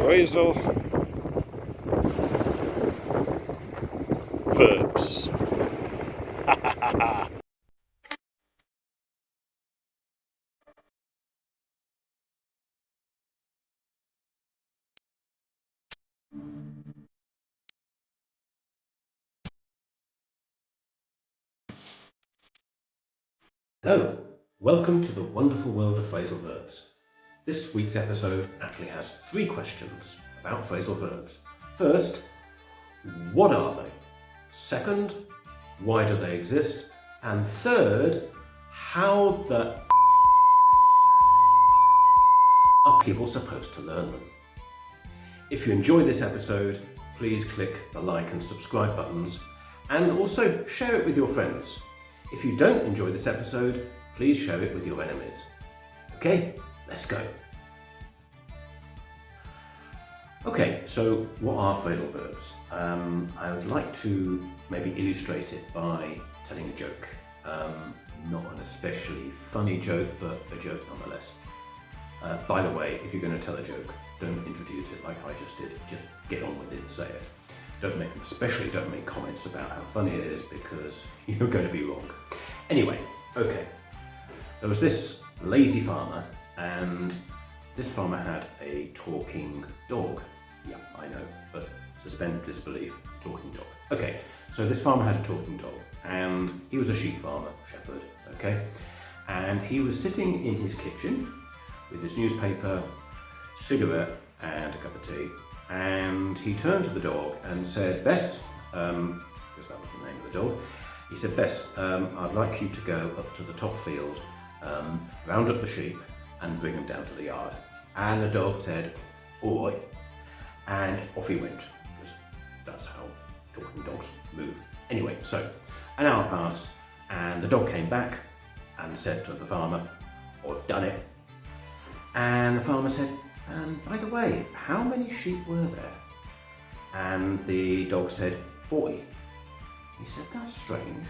Phrasal verbs. Hello, welcome to the wonderful world of phrasal verbs. This week's episode actually has 3 questions about phrasal verbs. First, what are they? Second, why do they exist? And third, how the are people supposed to learn them? If you enjoy this episode, please click the like and subscribe buttons and also share it with your friends. If you don't enjoy this episode, please share it with your enemies. Okay, let's go. Okay, so what are phrasal verbs? I would like to maybe illustrate it by telling a joke. Not an especially funny joke, but a joke nonetheless. By the way, if you're going to tell a joke, don't introduce it like I just did. Just get on with it and say it. Don't make comments about how funny it is, because you're going to be wrong. Anyway, okay. There was this lazy farmer, and this farmer had a talking dog. Yeah, I know, but suspend disbelief, talking dog. Okay, so this farmer had a talking dog, and he was a sheep farmer, shepherd, okay? And he was sitting in his kitchen with his newspaper, cigarette, and a cup of tea. And he turned to the dog and said, Bess, because that was the name of the dog, he said, Bess, I'd like you to go up to the top field, round up the sheep and bring them down to the yard. And the dog said, all right. And off he went, because that's how talking dogs move. Anyway, so an hour passed and the dog came back and said to the farmer, I've done it. And the farmer said, by the way, how many sheep were there? And the dog said, 40. He said, that's strange,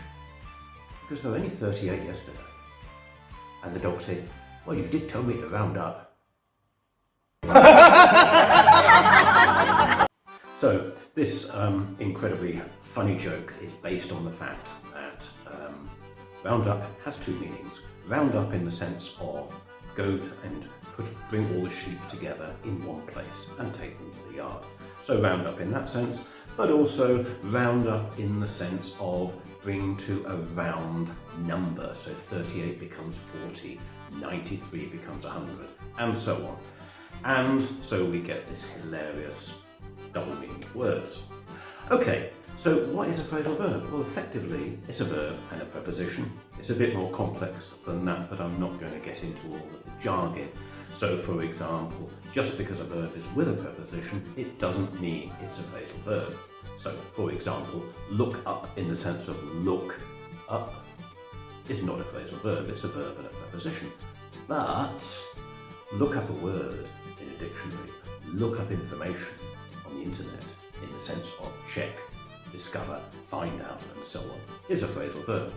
because there were only 38 yesterday. And the dog said, well, you did tell me to round up. So this incredibly funny joke is based on the fact that round up has 2 meanings. Round up in the sense of go to and bring all the sheep together in one place and take them to the yard. So round up in that sense, but also round up in the sense of bring to a round number. So 38 becomes 40, 93 becomes 100, and so on. And so we get this hilarious double meaning of words. Okay, so what is a phrasal verb? Well, effectively, it's a verb and a preposition. It's a bit more complex than that, but I'm not going to get into all of the jargon. So, for example, just because a verb is with a preposition, it doesn't mean it's a phrasal verb. So, for example, look up in the sense of look up is not a phrasal verb, it's a verb and a preposition. But look up a word in a dictionary, look up information on the internet in the sense of check, discover, find out, and so on, is a phrasal verb.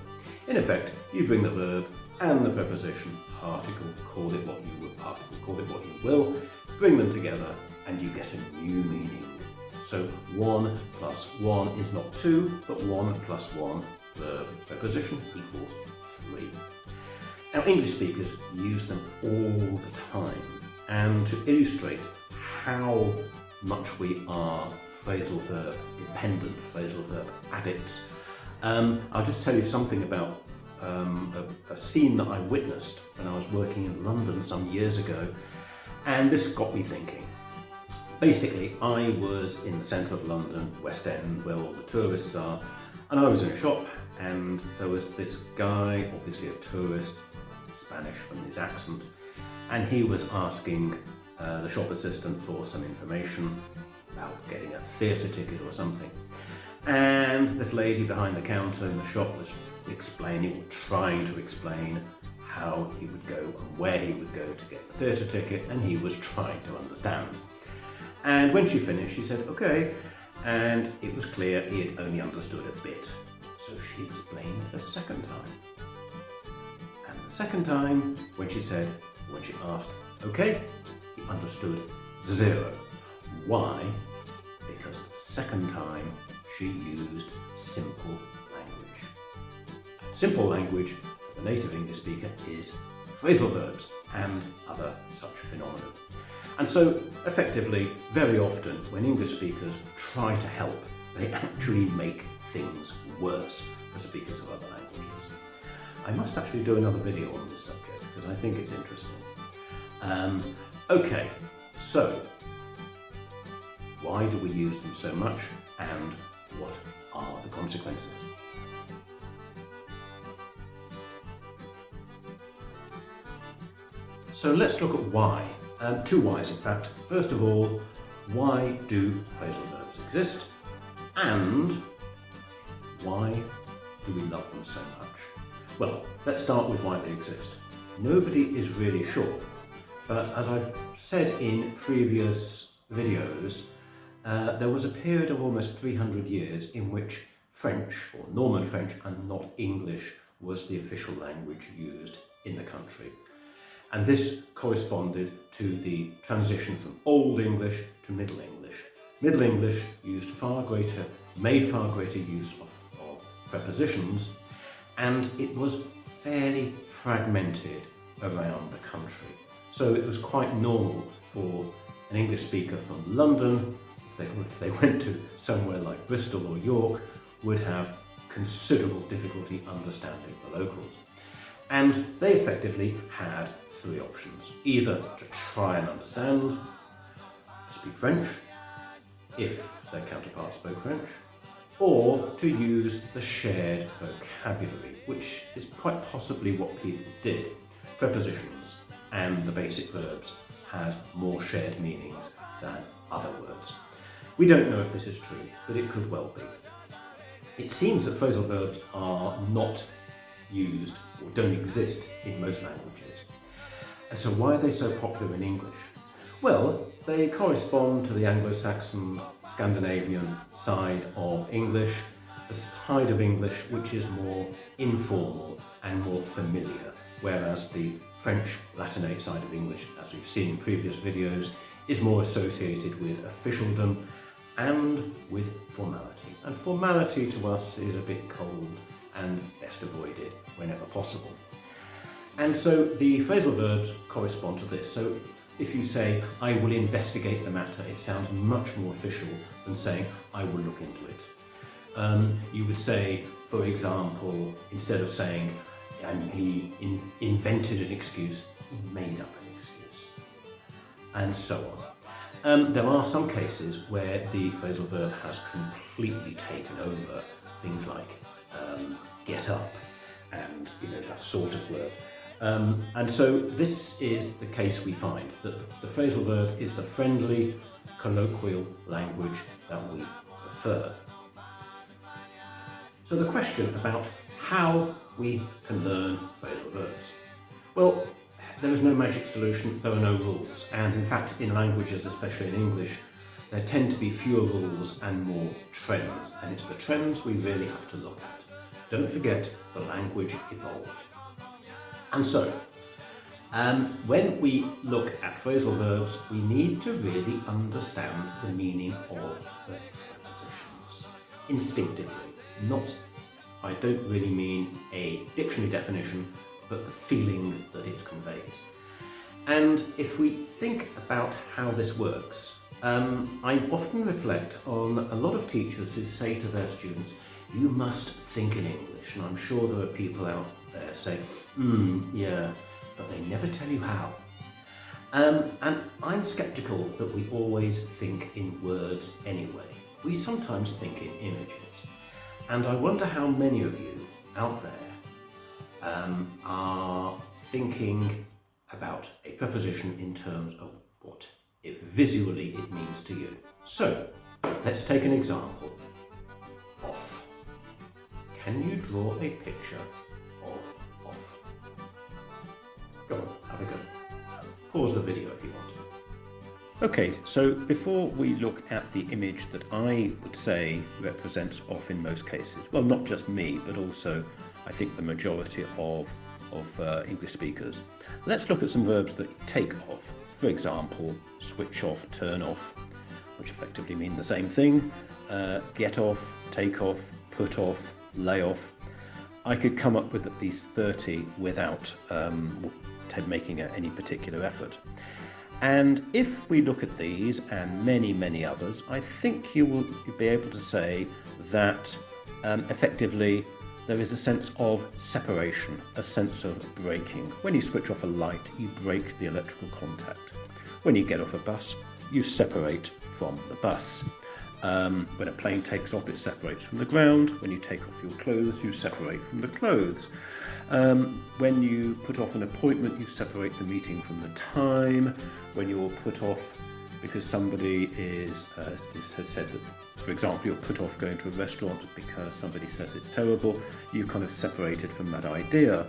In effect, you bring the verb and the preposition, particle, call it what you will, bring them together and you get a new meaning. So 1 plus 1 is not 2, but 1 plus 1, verb, preposition, equals 3. Now, English speakers use them all the time, and to illustrate how much we are phrasal verb dependent, phrasal verb addicts, I'll just tell you something about a scene that I witnessed when I was working in London some years ago, and this got me thinking. Basically, I was in the centre of London, West End, where all the tourists are, and I was in a shop, and there was this guy, obviously a tourist, Spanish from his accent, and he was asking the shop assistant for some information about getting a theatre ticket or something. And this lady behind the counter in the shop was explaining, or trying to explain, how he would go and where he would go to get the theatre ticket, and he was trying to understand. And when she finished, she said, okay, and it was clear he had only understood a bit. So she explained a second time. And the second time, when she asked, okay, he understood 0. Why? Because the second time she used simple language. Simple language for the native English speaker is phrasal verbs and other such phenomena. And so, effectively, very often when English speakers try to help, they actually make things worse for speakers of other languages. I must actually do another video on this subject because I think it's interesting. Okay, so why do we use them so much and what are the consequences? So let's look at why. Two whys, in fact. First of all, why do phrasal verbs exist? And why do we love them so much? Well, let's start with why they exist. Nobody is really sure, but as I've said in previous videos, there was a period of almost 300 years in which French, or Norman French, and not English, was the official language used in the country. And this corresponded to the transition from Old English to Middle English. Middle English made far greater use of prepositions, and it was fairly fragmented around the country. So it was quite normal for an English speaker from London, if they went to somewhere like Bristol or York, would have considerable difficulty understanding the locals. And they effectively had three options: either to try and understand, speak French, if their counterpart spoke French, or to use the shared vocabulary, which is quite possibly what people did. Prepositions and the basic verbs had more shared meanings than other words. We don't know if this is true, but it could well be. It seems that phrasal verbs are not used or don't exist in most languages. And so why are they so popular in English? Well, they correspond to the Anglo-Saxon, Scandinavian side of English, the side of English which is more informal and more familiar, whereas the French Latinate side of English, as we've seen in previous videos, is more associated with officialdom and with formality. And formality to us is a bit cold and best avoided whenever possible. And so the phrasal verbs correspond to this. So if you say, I will investigate the matter, it sounds much more official than saying, I will look into it. You would say, for example, instead of saying, he invented an excuse, he made up an excuse, and so on. There are some cases where the phrasal verb has completely taken over things like get up and that sort of word. And so this is the case we find, that the phrasal verb is the friendly, colloquial language that we prefer. So the question about how we can learn phrasal verbs. Well, there is no magic solution, there are no rules, and in fact in languages, especially in English, there tend to be fewer rules and more trends, and it's the trends we really have to look at. Don't forget, the language evolved. And so, when we look at phrasal verbs, we need to really understand the meaning of the prepositions instinctively. I don't really mean a dictionary definition, but the feeling that it conveys. And if we think about how this works, I often reflect on a lot of teachers who say to their students, you must think in English. And I'm sure there are people out there saying, yeah, but they never tell you how. And I'm sceptical that we always think in words anyway. We sometimes think in images. And I wonder how many of you out there are thinking about a preposition in terms of what visually it means to you. So, let's take an example. Off. Can you draw a picture of off? Go on, have a go. Pause the video if you want to. Okay, so before we look at the image that I would say represents off in most cases, well, not just me, but also I think the majority of English speakers, let's look at some verbs that take off. For example, switch off, turn off. which effectively mean the same thing. Get off, take off, put off, lay off. I could come up with at least 30 without making any particular effort. And if we look at these and many others, I think you will be able to say that effectively there is a sense of separation, a sense of breaking. When you switch off a light, you break the electrical contact. When you get off a bus, you separate from the bus. When a plane takes off, it separates from the ground. When you take off your clothes, you separate from the clothes. When you put off an appointment, you separate the meeting from the time. When you're put off because somebody has said that, for example, you're put off going to a restaurant because somebody says it's terrible, you kind of separated from that idea.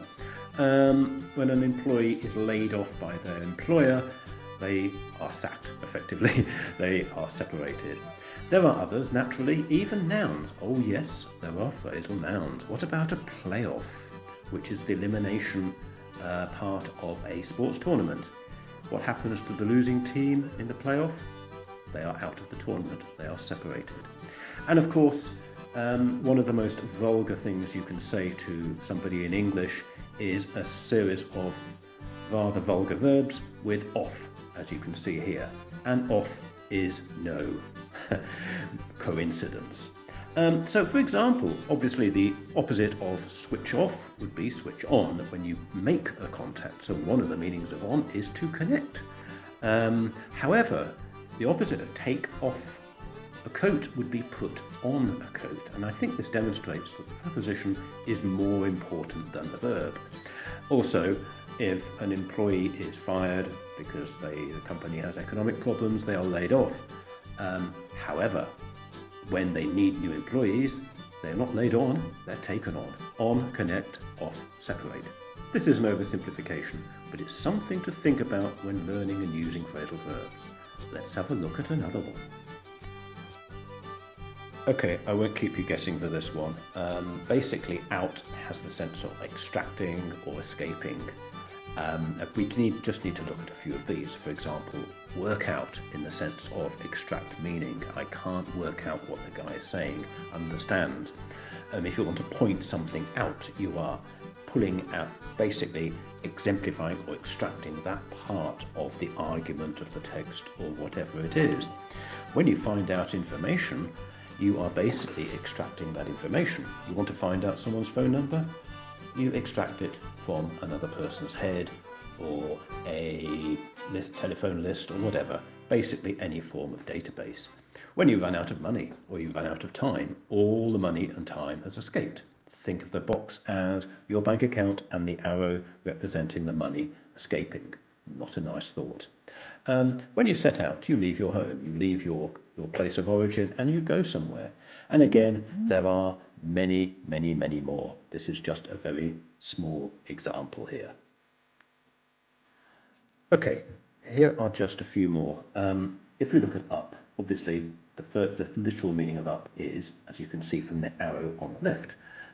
When an employee is laid off by their employer, they are sacked, effectively. They are separated. There are others, naturally, even nouns. Oh yes, there are phrasal nouns. What about a playoff, which is the elimination part of a sports tournament? What happens to the losing team in the playoff? They are out of the tournament. They are separated. And of course, one of the most vulgar things you can say to somebody in English is a series of rather vulgar verbs with off, as you can see here. And off is no coincidence. So for example, obviously the opposite of switch off would be switch on when you make a contact. So one of the meanings of on is to connect. However, the opposite of take off a coat would be put on a coat. And I think this demonstrates that the preposition is more important than the verb. Also, if an employee is fired because the company has economic problems, they are laid off. However, when they need new employees, they're not laid on, they're taken on. On, connect, off, separate. This is an oversimplification, but it's something to think about when learning and using phrasal verbs. Let's have a look at another one. Okay, I won't keep you guessing for this one. Basically, out has the sense of extracting or escaping. We just need to look at a few of these. For example, work out in the sense of extract meaning. I can't work out what the guy is saying. Understand. If you want to point something out, you are pulling out, basically exemplifying or extracting that part of the argument of the text or whatever it is. When you find out information, you are basically extracting that information. You want to find out someone's phone number? You extract it from another person's head or a telephone list or whatever, basically any form of database. When you run out of money or you run out of time, all the money and time has escaped. Think of the box as your bank account and the arrow representing the money escaping. Not a nice thought. When you set out, you leave your home, you leave your place of origin and you go somewhere. And again, there are many more. This is just a very small example here. Okay, here are just a few more. If we look at up, obviously the literal meaning of up is, as you can see from the arrow on the left,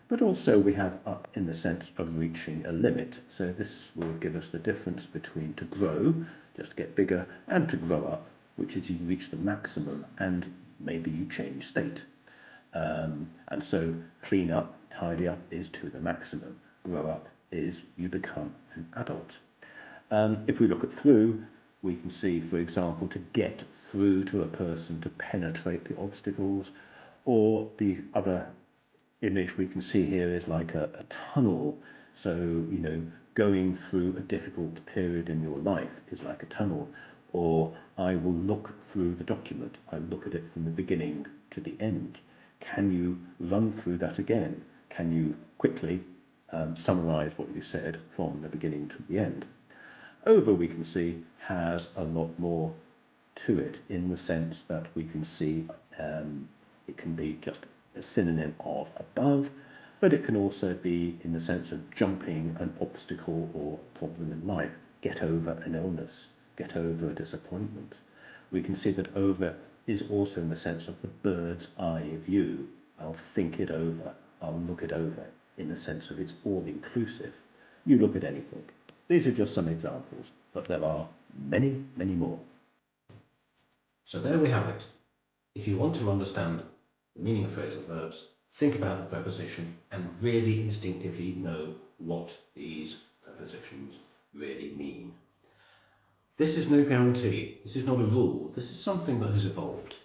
but also we have up in the sense of reaching a limit. So this will give us the difference between to grow, just get bigger, and to grow up, which is you reach the maximum and maybe you change state. And so clean up, tidy up is to the maximum. Grow up is you become an adult. If we look at through, we can see, for example, to get through to a person, to penetrate the obstacles, or the other image we can see here is like a tunnel. So, going through a difficult period in your life is like a tunnel. Or I will look through the document. I look at it from the beginning to the end. Can you run through that again? Can you quickly summarize what you said from the beginning to the end? Over, we can see, has a lot more to it in the sense that we can see it can be just a synonym of above, but it can also be in the sense of jumping an obstacle or problem in life. Get over an illness, get over a disappointment. We can see that over is also in the sense of the bird's eye view. I'll think it over, I'll look it over, in the sense of it's all inclusive. You look at anything. These are just some examples, but there are many more. So there we have it. If you want to understand the meaning of phrasal verbs, think about the preposition and really instinctively know what these prepositions really mean. This is no guarantee, this is not a rule, this is something that has evolved.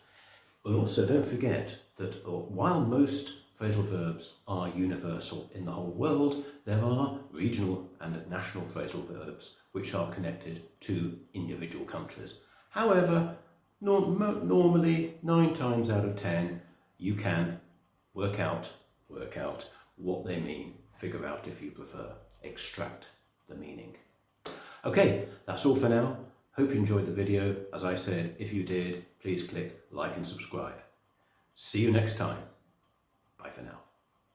But also don't forget that while most phrasal verbs are universal in the whole world, there are regional and national phrasal verbs which are connected to individual countries. However, normally 9 times out of 10 you can work out what they mean, figure out if you prefer, extract the meaning. Okay, that's all for now. Hope you enjoyed the video. As I said, if you did, please click like and subscribe. See you next time. Bye for now.